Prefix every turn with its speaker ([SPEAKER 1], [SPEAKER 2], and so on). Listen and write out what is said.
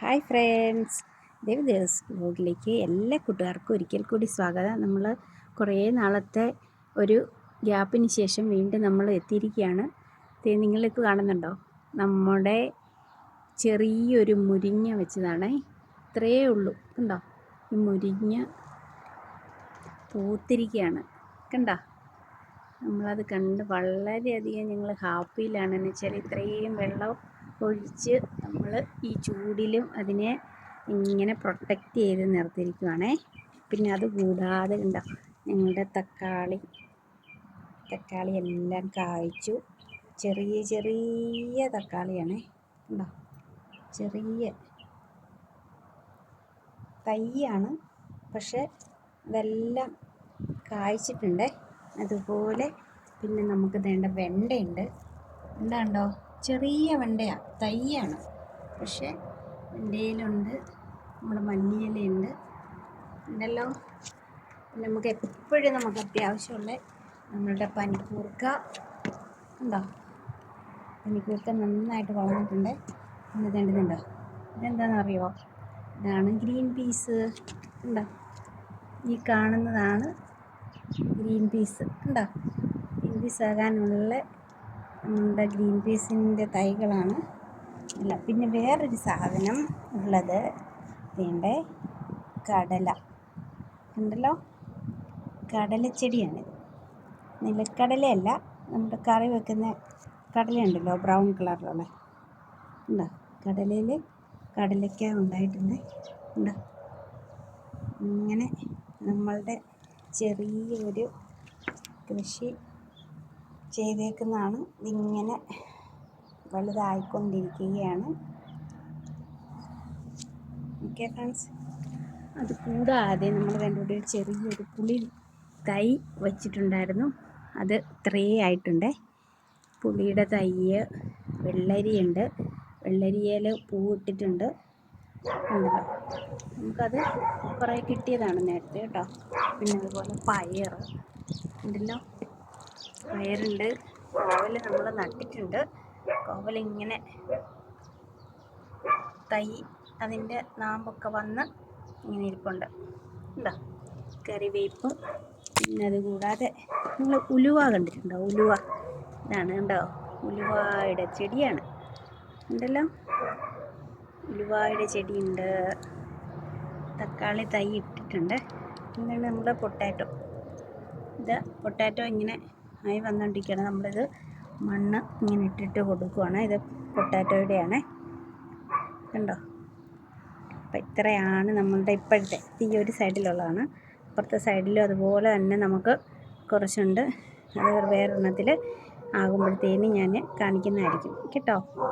[SPEAKER 1] Hi friends, ദേവദേവസ് വ്ലോഗിലേക്ക് എല്ലാ കൂട്ടുകാർക്കും ഒരിക്കൽ കൂടി സ്വാഗതം. നമ്മൾ കുറേ നാളത്തെ ഒരു ഗ്യാപ്പിന് ശേഷം വീണ്ടും നമ്മൾ എത്തിയിരിക്കുകയാണ്. നിങ്ങളിപ്പോൾ കാണുന്നുണ്ടോ, നമ്മുടെ ചെറിയൊരു മുരിങ്ങ വെച്ചതാണ്. ഇത്രയേ ഉള്ളൂ, കണ്ടോ? ഈ മുരിങ്ങ പൂത്തിരിക്കുകയാണ്, കണ്ടോ? നമ്മളത് കണ്ട് വളരെയധികം ഞങ്ങൾ ഹാപ്പിയിലാണ്. എന്ന് വെച്ചാൽ ഇത്രയും വെള്ളം ഒഴിച്ച് നമ്മൾ ഈ ചൂടിലും അതിനെ ഇങ്ങനെ പ്രൊട്ടക്റ്റ് ചെയ്ത് നിർത്തിയിരിക്കുവാണേ. പിന്നെ അതുകൂടാതെ കണ്ടോ, ഞങ്ങളുടെ തക്കാളി എല്ലാം കായ്ച്ചു. ചെറിയ ചെറിയ തക്കാളിയാണേ, കണ്ടോ? ചെറിയ തൈയാണ്, പക്ഷെ ഇതെല്ലാം കായ്ച്ചിട്ടുണ്ട്. അതുപോലെ പിന്നെ നമുക്ക് വേണ്ട വെണ്ടയുണ്ട്. കണ്ടോ, ചെറിയ വെണ്ടയാണ്, തൈയാണ്, പക്ഷേ വെണ്ടയിലുണ്ട്. നമ്മുടെ മല്ലിയിലയുണ്ട്, ഉണ്ടല്ലോ. നമുക്ക് എപ്പോഴും അത്യാവശ്യമുള്ള നമ്മളുടെ പനിക്കൂർക്ക ഉണ്ടോ. പനിക്കൂർക്ക നന്നായിട്ട് വളർന്നിട്ടുണ്ട്. ഇന്ന് കണ്ടുന്നുണ്ടോ, ഇതെന്താണെന്നറിയോ? ഇതാണ് ഗ്രീൻ പീസ്. ഉണ്ടോ, ഈ കാണുന്നതാണ് ഗ്രീൻ പീസ്. ഉണ്ടോ, ഗ്രീൻ പീസ് ആകാനുള്ള നമ്മുടെ ഗ്രീൻ പീസിൻ്റെ തൈകളാണ്. അല്ല, പിന്നെ വേറൊരു സാധനം ഉള്ളത് ഇതിൻ്റെ കടല ഉണ്ടല്ലോ, കടലച്ചെടിയാണിത്. നിലക്കടലയല്ല, നമ്മുടെ കറി വെക്കുന്ന കടലയുണ്ടല്ലോ, ബ്രൗൺ കളറിലുള്ള. ഉണ്ടോ, കടലയിൽ കടലയ്ക്ക ഉണ്ടായിട്ടുണ്ട്. ഉണ്ടോ, ഇങ്ങനെ നമ്മളുടെ ചെറിയൊരു കൃഷി ചെയ്തേക്കുന്നതാണ്. ഇതിങ്ങനെ വലുതായിക്കൊണ്ടിരിക്കുകയാണ്. ഓക്കെ ഫ്രണ്ട്സ്, അത് കൂടാതെ നമ്മൾ കണ്ടുപിടി ചെറിയൊരു പുളി തൈ വച്ചിട്ടുണ്ടായിരുന്നു. അത് ഇത്രയേ ആയിട്ടുണ്ട്. പുളിയുടെ തൈ, വെള്ളരിയുണ്ട്. വെള്ളരിയിൽ പൂവിട്ടിട്ടുണ്ട്, ഉണ്ടല്ലോ. നമുക്കത് കുറേ കിട്ടിയതാണ് നേരത്തെ, കേട്ടോ. പിന്നെ അതുപോലെ പയർ ഉണ്ടല്ലോ, പയറുണ്ട്. കോവൽ നമ്മൾ നട്ടിട്ടുണ്ട്. കോവലിങ്ങനെ തൈ അതിൻ്റെ നാമ്പൊക്കെ വന്ന് ഇങ്ങനെ ഇരിപ്പുണ്ട്, ഉണ്ടോ. കറിവേപ്പ്, പിന്നെ അതുകൂടാതെ നിങ്ങൾ ഉലുവ കണ്ടിട്ടുണ്ടോ? ഉലുവ ഇതാണ്, കണ്ടോ? ഉലുവയുടെ ചെടിയാണ്, ഉണ്ടല്ലോ. ഉലുവയുടെ ചെടിയുണ്ട്. തക്കാളി തൈ ഇട്ടിട്ടുണ്ട്. പിന്നെ നമ്മുടെ പൊട്ടാറ്റോ, ഇത് പൊട്ടാറ്റോ ഇങ്ങനെ ആയി വന്നുകൊണ്ടിരിക്കുകയാണ്. നമ്മളിത് മണ്ണ് ഇങ്ങനെ ഇട്ടിട്ട് കൊടുക്കുകയാണ്. ഇത് പൊട്ടാറ്റോയുടെയാണ്, കണ്ടോ. അപ്പം ഇത്രയാണ് നമ്മളുടെ ഇപ്പോഴത്തെ ഈ ഒരു സൈഡിലുള്ളതാണ്. അപ്പുറത്തെ സൈഡിലും അതുപോലെ തന്നെ നമുക്ക് കുറച്ചുണ്ട്. അത് വേറൊരെണ്ണത്തിൽ ആകുമ്പോഴത്തേനും ഞാൻ കാണിക്കുന്നതായിരിക്കും, കേട്ടോ.